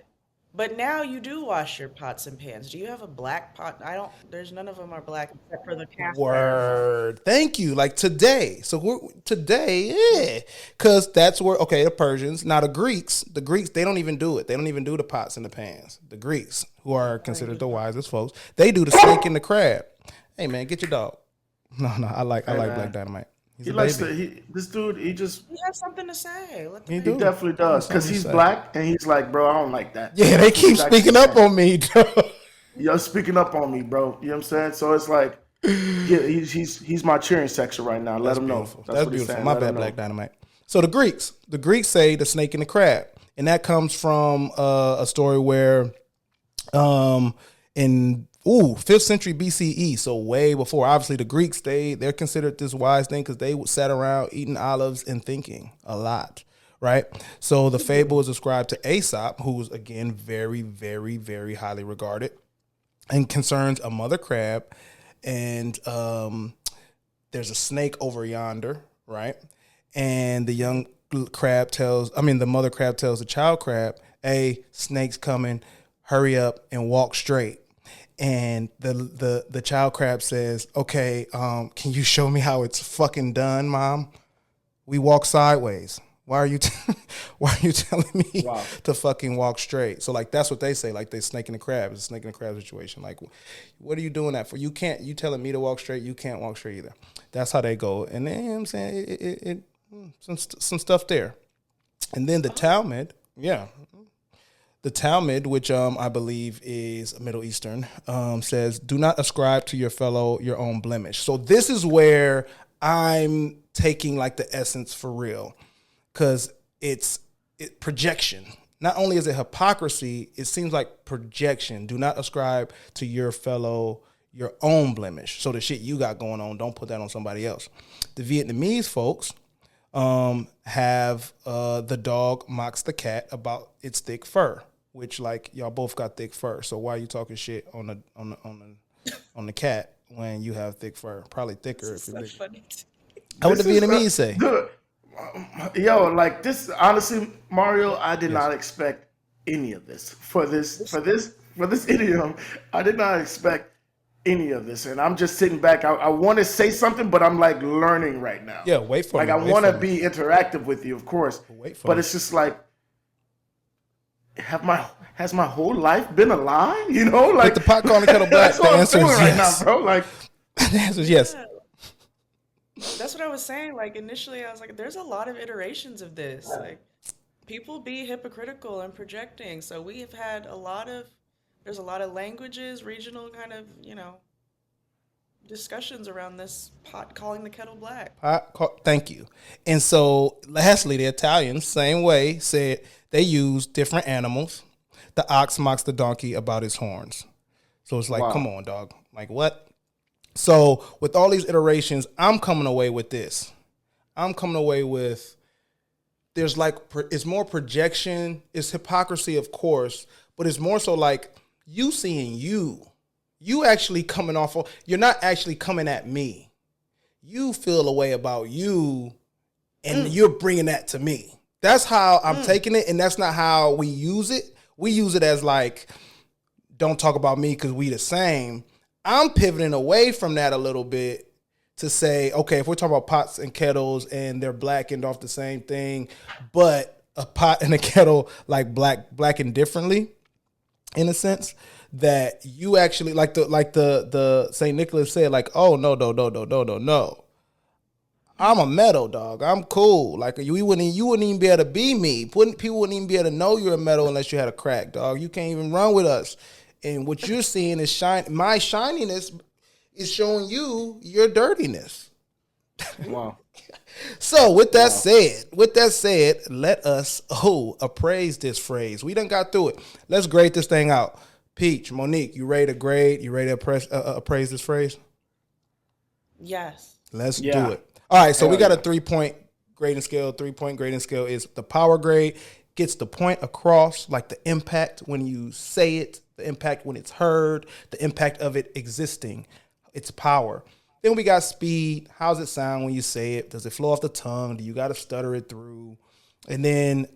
But now you do wash your pots and pans. Do you have a black pot? There's none of them are black except for the cast iron. Word. Thank you. Like today. So today, because that's where, the Persians, now the Greeks, they don't even do it. They don't even do the pots and the pans. The Greeks, who are considered the wisest folks, they do the snake and the crab. Hey man, get your dog. No, I like Black Dynamite. This dude, he has something to say. He definitely does. Because he's black and he's like, bro, I don't like that. Yeah, they keep speaking up on me, bro. you're speaking up on me, bro. You know what I'm saying? So it's like, yeah, he's my cheering section right now. Let him know. That's what he's beautiful. saying. My Let bad, him know. Black Dynamite. So the Greeks say the snake and the crab, and that comes from a story where, in 5th century BCE, so way before. Obviously, the Greeks they're considered this wise thing because they sat around eating olives and thinking a lot, right? So the fable is ascribed to Aesop, who's again very, very, very highly regarded, and concerns a mother crab, and there's a snake over yonder, right? And the mother crab tells the child crab, "Hey, snake's coming, hurry up and walk straight." And the child crab says, "Okay, can you show me how it's fucking done, Mom? We walk sideways. Why are you telling me to fucking walk straight?" So like that's what they say. Like they snake and the crab. It's a snake and the crab situation. Like, what are you doing that for? You telling me to walk straight. You can't walk straight either. That's how they go. And then, you know what I'm saying, some stuff there. And then the Talmud, the Talmud, which I believe is Middle Eastern, says, "Do not ascribe to your fellow your own blemish." So this is where I'm taking like the essence for real, because it's projection. Not only is it hypocrisy, it seems like projection. Do not ascribe to your fellow your own blemish. So the shit you got going on, don't put that on somebody else. The Vietnamese folks have the dog mocks the cat about its thick fur, which like y'all both got thick fur. So why are you talking shit on the cat when you have thick fur? Probably thicker if you're bigger. Funny. How would the Vietnamese say? Yo, like this. Honestly, Mario, I did not expect any of this for this idiom. I did not expect any of this, and I'm just sitting back. I want to say something, but I'm like learning right now. Yeah, wait for me. I want to be interactive with you, of course. But it's just like, has my whole life been a lie? You know, like the pot calling the kettle black. The answer is right yes. now, bro. Like the answer is yes. That's what I was saying. Like initially, I was like, "There's a lot of iterations of this. Like, people be hypocritical and projecting. So we have had there's a lot of languages, regional kind of, discussions around this pot calling the kettle black." Thank you. And so, lastly, the Italians, same way, said they use different animals. The ox mocks the donkey about his horns. So it's like, come on, dog. Like what? So with all these iterations, I'm coming away with this. I'm coming away with there's like it's more projection, it's hypocrisy, of course, but it's more so like you seeing you actually coming off of, you're not actually coming at me. You feel a way about you and you're bringing that to me. That's how I'm taking it, and that's not how we use it. We use it as like, don't talk about me because we the same. I'm pivoting away from that a little bit to say, okay, if we're talking about pots and kettles and they're blackened off the same thing, but a pot and a kettle like blackened differently, in a sense, that you actually like the St. Nicholas said, like, oh no. I'm a metal dog. I'm cool. Like you wouldn't even be able to be me. People wouldn't even be able to know you're a metal unless you had a crack, dog. You can't even run with us. And what you're seeing is my shininess is showing you your dirtiness. Wow. So with that said, let us appraise this phrase. We done got through it. Let's grade this thing out. Peach, Monique, you ready to grade? You ready to appraise this phrase? Yes. Let's do it. All right, so we got a 3-point grading scale. 3-point grading scale is the power grade. Gets the point across, like the impact when you say it, the impact when it's heard, the impact of it existing, its power. Then we got speed. How's it sound when you say it? Does it flow off the tongue? Do you got to stutter it through? And then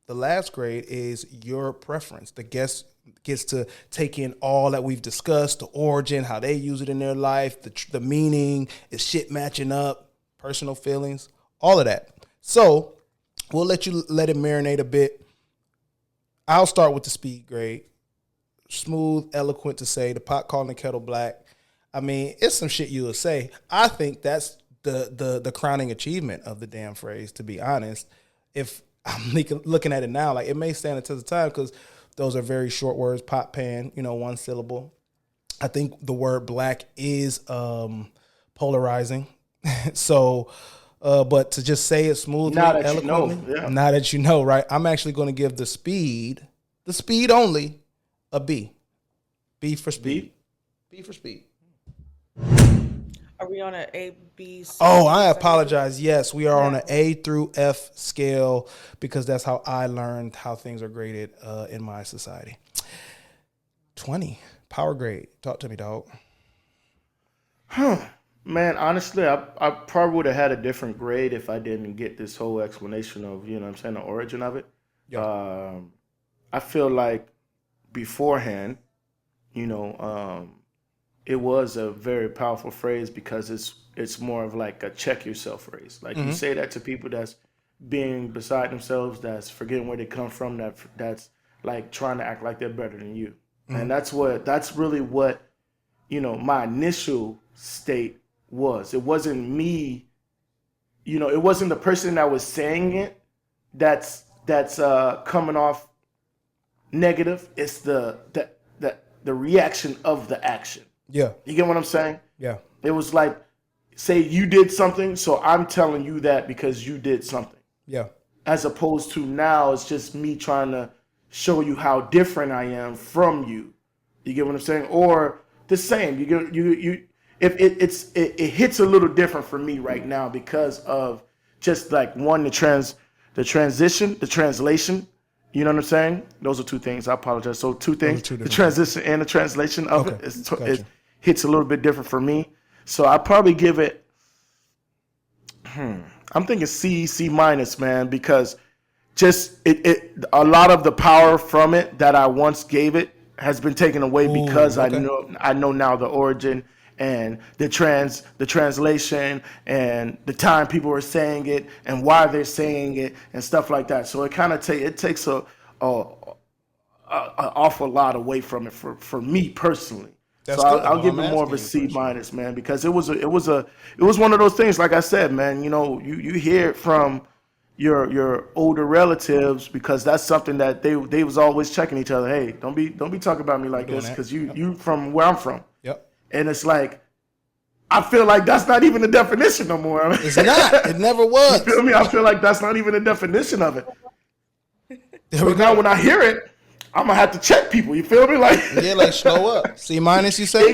the last grade is your preference. The guest gets to take in all that we've discussed, the origin, how they use it in their life, the meaning, is shit matching up, personal feelings, all of that. So we'll let it marinate a bit. I'll start with the speed grade. Smooth, eloquent to say, the pot calling the kettle black. I mean, it's some shit you will say. I think that's the crowning achievement of the damn phrase, to be honest. If I'm looking at it now, like it may stand the test of time because those are very short words, pot pan, 1 syllable. I think the word black is polarizing. So, but to just say it smoothly, Now that eloquently, you know, yeah. now that you know, right? I'm actually going to give the speed only, a B. B for speed. B for speed. Are we on an A, B, C? Oh, I apologize. Yes, we are on an A through F scale because that's how I learned how things are graded in my society. 20, power grade. Talk to me, dog. Man, honestly, I probably would have had a different grade if I didn't get this whole explanation of, you know what I'm saying, the origin of it. Yeah. I feel like beforehand, you know, it was a very powerful phrase because it's more of like a check yourself phrase. Like you say that to people that's being beside themselves, that's forgetting where they come from, that's like trying to act like they're better than you. And that's really what, you know, my initial state was. It wasn't me, you know, it wasn't the person that was saying it that's coming off negative. It's the reaction of the action. Yeah. You get what I'm saying? Yeah. It was like, say you did something, so I'm telling you that because you did something. Yeah. As opposed to now, it's just me trying to show you how different I am from you. You get what I'm saying? Or the same. It hits a little different for me right now because of just like one, the translation. You know what I'm saying? Those are two things. I apologize. So two things: the transition and the translation of it. It hits a little bit different for me. So I probably give it. I'm thinking C minus, man, because just a lot of the power from it that I once gave it has been taken away because I know now the origin and the translation and the time people are saying it and why they're saying it and stuff like that. So it kind of takes an awful lot away from it for me personally. That's so good. I'll give it more of a C minus, man, because it was one of those things. Like I said, man, you know, you hear it from your older relatives because that's something that they was always checking each other. Hey, don't be talking about me like this because you from where I'm from. Yep. And it's like, I feel like that's not even the definition no more. It's not. It never was. You feel me? I feel like that's not even the definition of it. So now when I hear it, I'm gonna have to check people. You feel me? Like slow up. C minus, you say?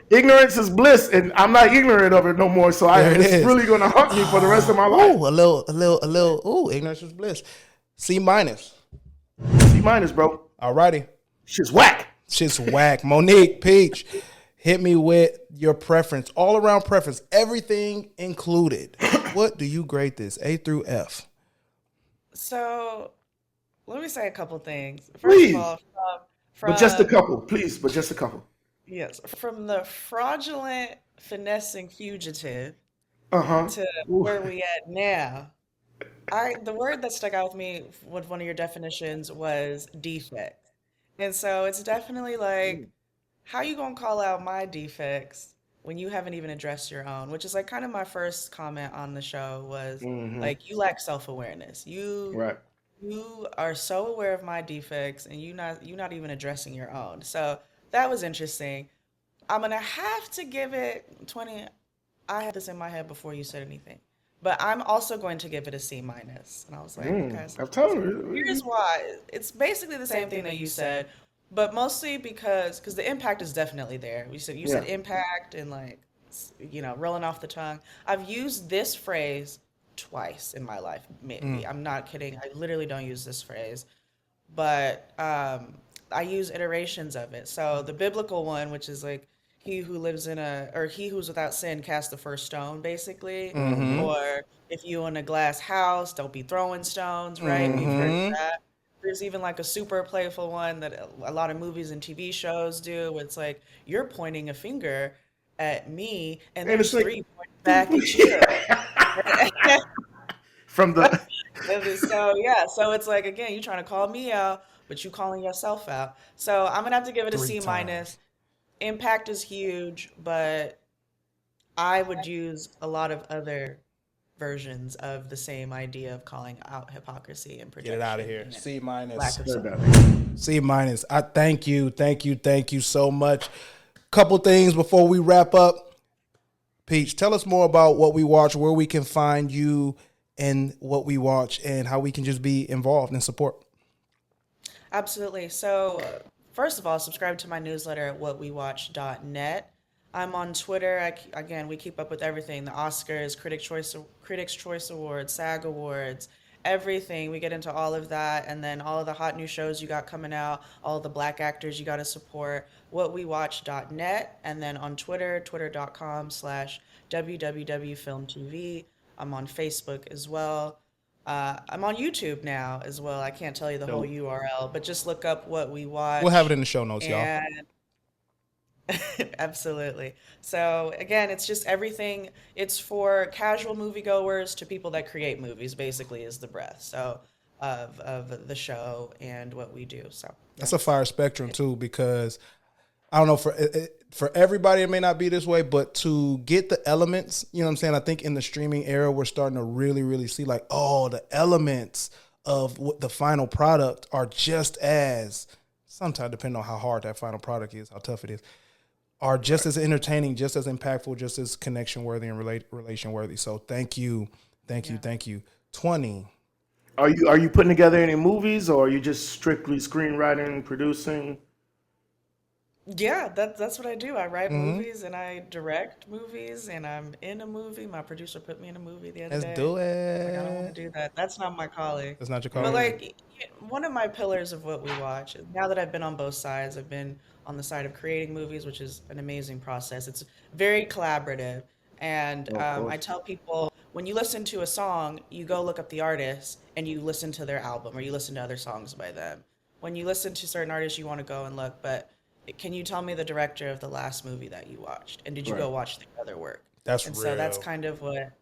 Ignorance is bliss, and I'm not ignorant of it no more. So it's really gonna haunt me for the rest of my life. Ooh, a little. Ooh, ignorance is bliss. C minus. C minus, bro. Alrighty. Shit's whack. Shit's whack. Monique, Peach, hit me with your preference, all around preference, everything included. What do you grade this? A through F. So let me say a couple things. First Please. of all, But just a couple, please. But just a couple. Yes, from the fraudulent finessing fugitive to Ooh. where we at now. The word that stuck out with me with one of your definitions was defect. And so it's definitely like, how you gonna call out my defects when you haven't even addressed your own? Which is like kind of my first comment on the show was like, you lack self-awareness. Right. You are so aware of my defects and you're not even addressing your own. So that was interesting. I'm gonna have to give it 20. I had this in my head before you said anything, but I'm also going to give it a C minus. And I was like, guys, I've told you. here's why. It's basically the same thing that you said, but mostly because the impact is definitely there. You said impact and like, you know, rolling off the tongue. I've used this phrase twice in my life. Maybe I'm not kidding. I literally don't use this phrase, but I use iterations of it. So the biblical one, which is like, he who's without sin cast the first stone, basically. Or if you in a glass house, don't be throwing stones, right? We've heard of that. There's even like a super playful one that a lot of movies and TV shows do. Where it's like, you're pointing a finger at me, and there's three pointing back at you. From the so it's like, again, you're trying to call me out, but you calling yourself out. So I'm gonna have to give it a C minus. Impact is huge, but I would use a lot of other versions of the same idea of calling out hypocrisy and projection. Get it out of here. C minus. Lack of C minus. I thank you so much. couple things before we wrap up. Peach, tell us more about what we watch, where we can find you and what we watch, and how we can just be involved and support. Absolutely. So, first of all, subscribe to my newsletter at whatwewatch.net. I'm on Twitter. Again, we keep up with everything: the Oscars, Critics' Choice Awards, SAG Awards, everything. We get into all of that, and then all of the hot new shows you got coming out, all the black actors you got to support. Whatwewatch.net, and then on Twitter, twitter.com/www.filmtv. I'm on Facebook as well. I'm on YouTube now as well. I can't tell you the whole URL, but just look up What We Watch. We'll have it in the show notes, y'all. And absolutely. So again, it's just everything. It's for casual moviegoers to people that create movies. Basically, is the breadth of the show and what we do. So that's a fire spectrum too, because I don't know, for everybody it may not be this way, but to get the elements, you know what I'm saying? I think in the streaming era we're starting to really, really see like, oh, the elements of what the final product are just as, sometimes depending on how hard that final product is, how tough it is, are just as entertaining, just as impactful, just as connection worthy and relation worthy. So thank you. 20. Are you putting together any movies, or are you just strictly screenwriting, producing? yeah, that's what I do. I write movies and I direct movies, and I'm in a movie. My producer put me in a movie the other Let's day. do Like, I don't want it. to do that. That's not my calling. That's not your But call. like one of my pillars of what we watch, now that I've been on both sides, I've been on the side of creating movies, which is an amazing process. It's very collaborative. And I tell people, when you listen to a song, you go look up the artist and you listen to their album, or you listen to other songs by them. When you listen to certain artists, you want to go and look, but can you tell me the director of the last movie that you watched? And did you go watch the other work? That's And real. so that's kind of what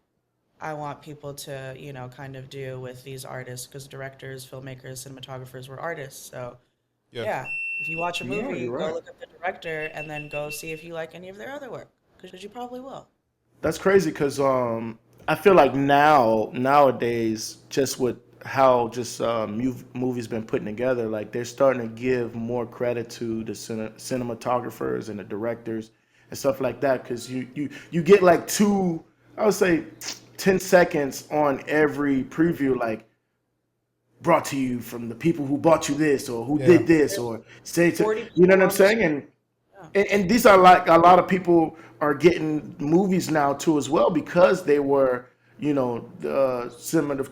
I want people to, kind of do with these artists, because directors, filmmakers, cinematographers were artists. So yeah, if you watch a movie, you're go right. look at the director and then go see if you like any of their other work, because you probably will. That's crazy, because I feel like nowadays, just with how just movies been putting together, like they're starting to give more credit to the cinematographers and the directors and stuff like that, because you get like I would say 10 seconds on every preview, like brought to you from the people who bought you this, or who did this, or say to, 40 you know what I'm people on saying? And these are like, a lot of people are getting movies now too as well, because they were, the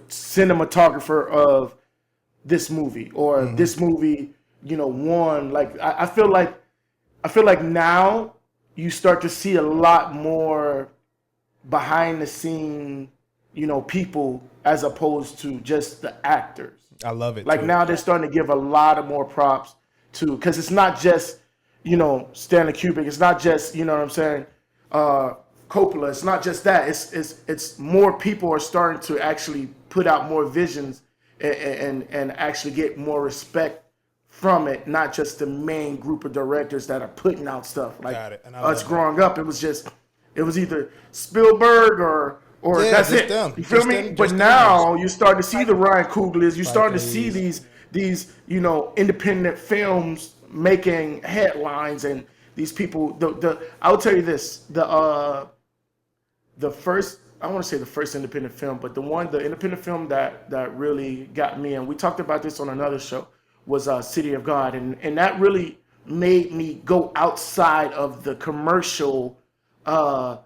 cinematographer of this movie, or this movie, won. Like I feel like now you start to see a lot more behind the scene, people, as opposed to just the actors. I love it. Like too. now they're starting to give a lot of more props to, because it's not just, Stanley Kubrick. It's not just, what I'm saying, Coppola. It's not just that. It's more people are starting to actually put out more visions and actually get more respect from it. Not just the main group of directors that are putting out stuff. Like Got it. And I us love growing up, it was either Spielberg or Yeah, that's just it. them. You feel Just me? them- But just them. now you start to see the Ryan Coogler's. You start to Spike see Lee's. these independent films making headlines, and these people. I'll tell you this: the first, I want to say the first independent film, but the independent film that really got me, and we talked about this on another show, was City of God, and that really made me go outside of the commercial, the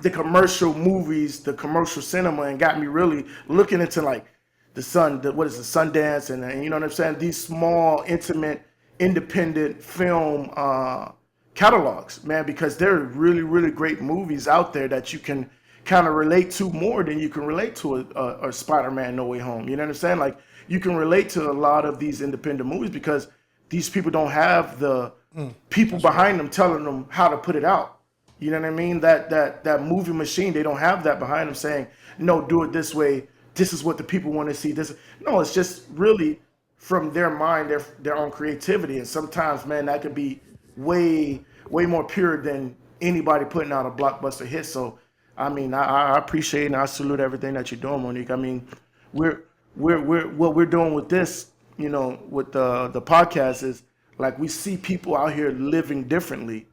commercial movies, the commercial cinema, and got me really looking into like Sundance, and you know what I'm saying, these small, intimate, independent film catalogs, man, because there are really, really great movies out there that you can kind of relate to more than you can relate to a Spider-Man No Way Home. You know what I'm saying? Like, you can relate to a lot of these independent movies because these people don't have the people behind them telling them how to put it out. You know what I mean? That movie machine, they don't have that behind them saying, no, do it this way. This is what the people want to see. No, it's just really from their mind, their own creativity. And sometimes, man, that could be way more pure than anybody putting out a blockbuster hit. So, I mean, I appreciate and I salute everything that you're doing, Monique. I mean, we're what we're doing with this, with the podcast is Like we see people out here living differently,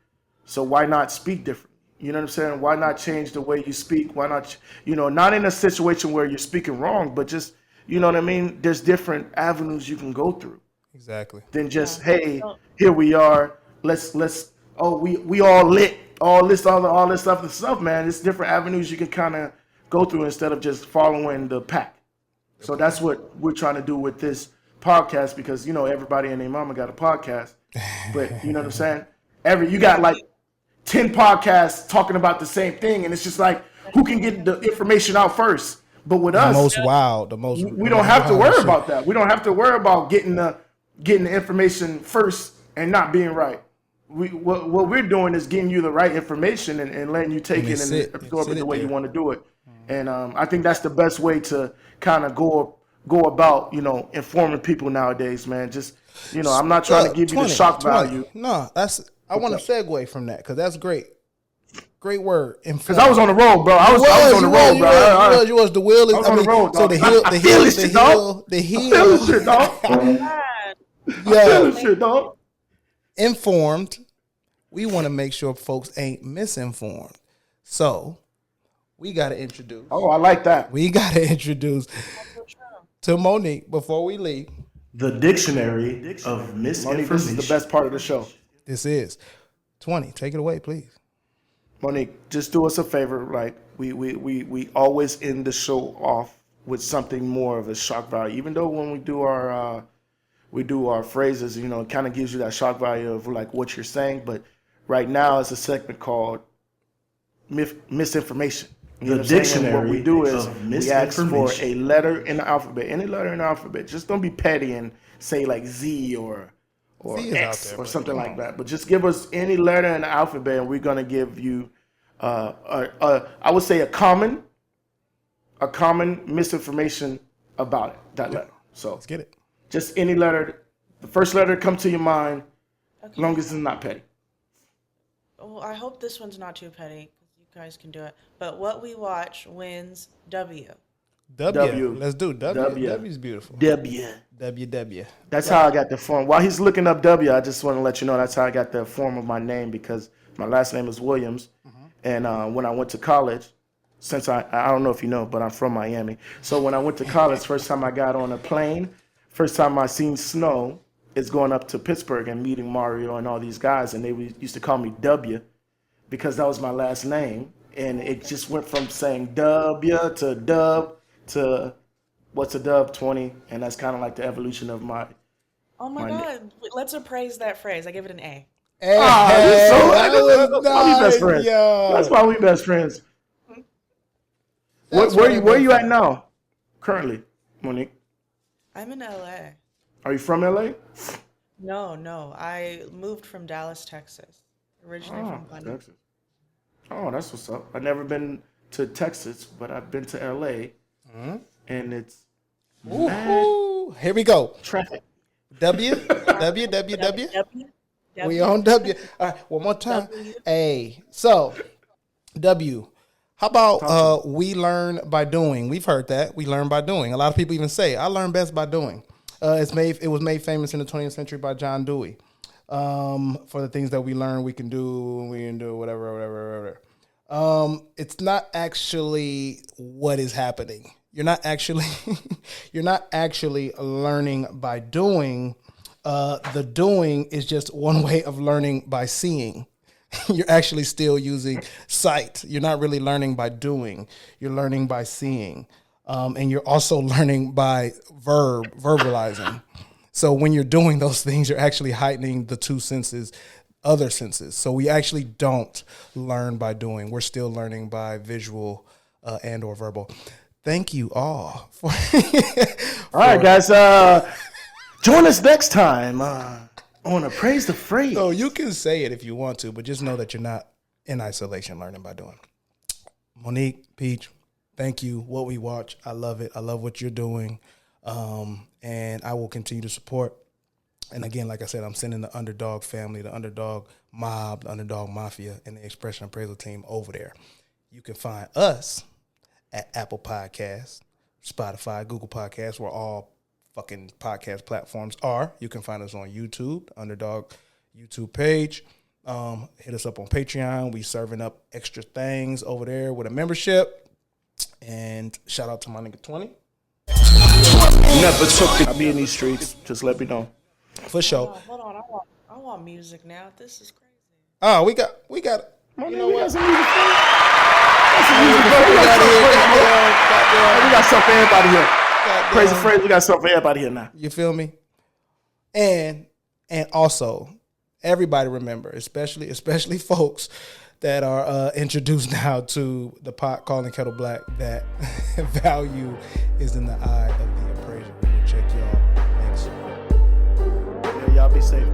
so why not speak differently? You know what I'm saying? Why not change the way you speak? Why not, not in a situation where you're speaking wrong, but just, you know what I mean? There's different avenues you can go through. Exactly. Than just, hey, here we are. We all lit. All this stuff, man. It's different avenues you can kind of go through instead of just following the pack. So that's what we're trying to do with this podcast, because everybody and their mama got a podcast, but you know what I'm saying? You got like 10 podcasts talking about the same thing, and it's just like, who can get the information out first? But with us, we don't have to worry about that. We don't have to worry about getting the information first and not being right. What we're doing is getting you the right information and letting you take it and absorb it the way you want to do it. And I think that's the best way to kind of go about, informing people nowadays, man. Just, I'm not trying to give you the shock value. No, I want to segue from that, because that's great. Great word. Because I was on the road, bro. I was on the road, bro. You was the wheel. I was on the road, so dog. the heel. Informed. We want to make sure folks ain't misinformed. So we got to introduce. Oh, I like that. We got to introduce to Monique before we leave. The Dictionary of Misinformation. Monique, this is the best part of the show. This is 20. Take it away, please. Monique, just do us a favor. Like we always end the show off with something more of a shock value. Even though when we do our phrases, it kind of gives you that shock value of like what you're saying. But right now it's a segment called Misinformation. The Dictionary. What we do is we ask for a letter in the alphabet, any letter in the alphabet. Just don't be petty and say like Z or X or something like that. But just give us any letter in the alphabet, and we're gonna give you, I would say a common misinformation about it. That letter. So let's get it. Just any letter, the first letter that comes to your mind, as long as it's not petty. Well, I hope this one's not too petty, because you guys can do it. But what we watch wins W. W. Let's do W. W's beautiful. W. That's how I got the form. While he's looking up W, I just want to let you know that's how I got the form of my name, because my last name is Williams. And when I went to college, since I don't know if you know, but I'm from Miami. So when I went to college, first time I got on a plane, first time I seen snow is going up to Pittsburgh and meeting Mario and all these guys. And they used to call me W because that was my last name. And it just went from saying W to Dub to what's a dub, 20. And that's kind of like the evolution of my. Oh my God. Let's appraise that phrase. I give it an A. That's why we best friends. That's why we best friends. Where you at now, currently, Monique? I'm in LA. Are you from LA? No. I moved from Dallas, Texas. Originally from London. Texas. Oh, that's what's up. I've never been to Texas, but I've been to LA, and it's here we go. Traffic. W. We on W. All right, one more time. A. So, W. How about we learn by doing? We've heard that. We learn by doing. A lot of people even say, I learn best by doing. It was made famous in the 20th century by John Dewey. For the things that we learn, we can do whatever. It's not actually what is happening. You're not actually learning by doing. The doing is just one way of learning by seeing. You're actually still using sight. You're not really learning by doing. You're learning by seeing. And you're also learning by verbalizing. So when you're doing those things, you're actually heightening the two senses, other senses. So we actually don't learn by doing. We're still learning by visual and or verbal. Thank you all. All right, guys. Join us next time on Appraise the Phrase. So you can say it if you want to, but just know that you're not in isolation learning by doing. Monique, Peach, thank you. What we watch, I love it. I love what you're doing. And I will continue to support. And again, like I said, I'm sending the Underdog family, the Underdog mob, the Underdog Mafia, and the Expression Appraisal team over there. You can find us at Apple Podcasts, Spotify, Google Podcasts. We're all fucking podcast platforms are. You can find us on YouTube, Underdog YouTube page. Hit us up on Patreon. We serving up extra things over there with a membership. And shout out to my nigga 20. Never took it. I'll be in these streets. Just let me know. For sure. Hold on, I want music now. This is crazy. Oh, we got. You know We what? got some music for you. We got something for everybody here. Praise the phrase. We got something for everybody here now. You feel me? And also, everybody remember, especially folks that are introduced now to the pot calling kettle black, that value is in the eye of the appraiser. We will check y'all next week. Yeah, y'all be safe.